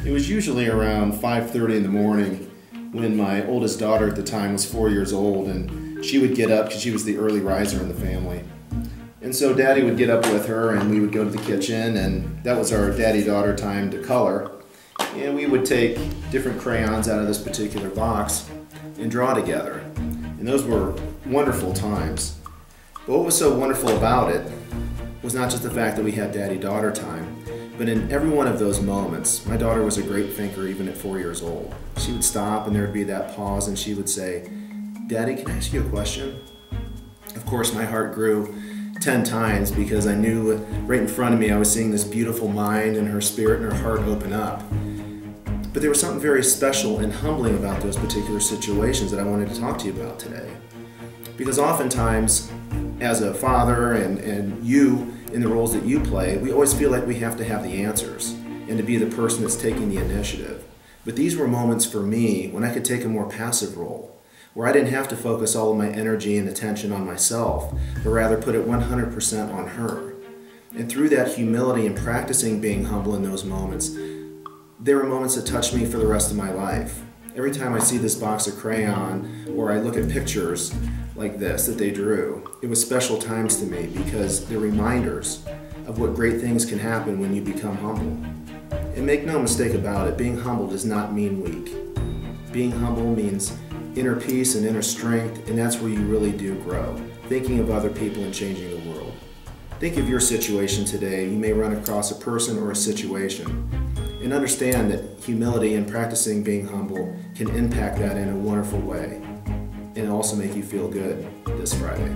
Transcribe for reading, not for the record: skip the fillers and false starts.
It was usually around 5:30 in the morning when my oldest daughter at the time was 4 years old, and she would get up because she was the early riser in the family. And so Daddy would get up with her and we would go to the kitchen, and that was our daddy-daughter time to color. And we would take different crayons out of this particular box and draw together. And those were wonderful times. But what was so wonderful about it was not just the fact that we had daddy-daughter time, but in every one of those moments, my daughter was a great thinker even at 4 years old. She would stop and there would be that pause and she would say, "Daddy, can I ask you a question?" Of course, my heart grew 10 times because I knew right in front of me I was seeing this beautiful mind and her spirit and her heart open up. But there was something very special and humbling about those particular situations that I wanted to talk to you about today. Because oftentimes, as a father and you in the roles that you play, we always feel like we have to have the answers and to be the person that's taking the initiative. But these were moments for me when I could take a more passive role, where I didn't have to focus all of my energy and attention on myself, but rather put it 100% on her. And through that humility and practicing being humble in those moments, there were moments that touched me for the rest of my life. Every time I see this box of crayon or I look at pictures like this that they drew, it was special times to me because they're reminders of what great things can happen when you become humble. And make no mistake about it, being humble does not mean weak. Being humble means inner peace and inner strength, and that's where you really do grow, thinking of other people and changing the world. Think of your situation today. You may run across a person or a situation, and understand that humility and practicing being humble can impact that in a wonderful way and also make you feel good this Friday.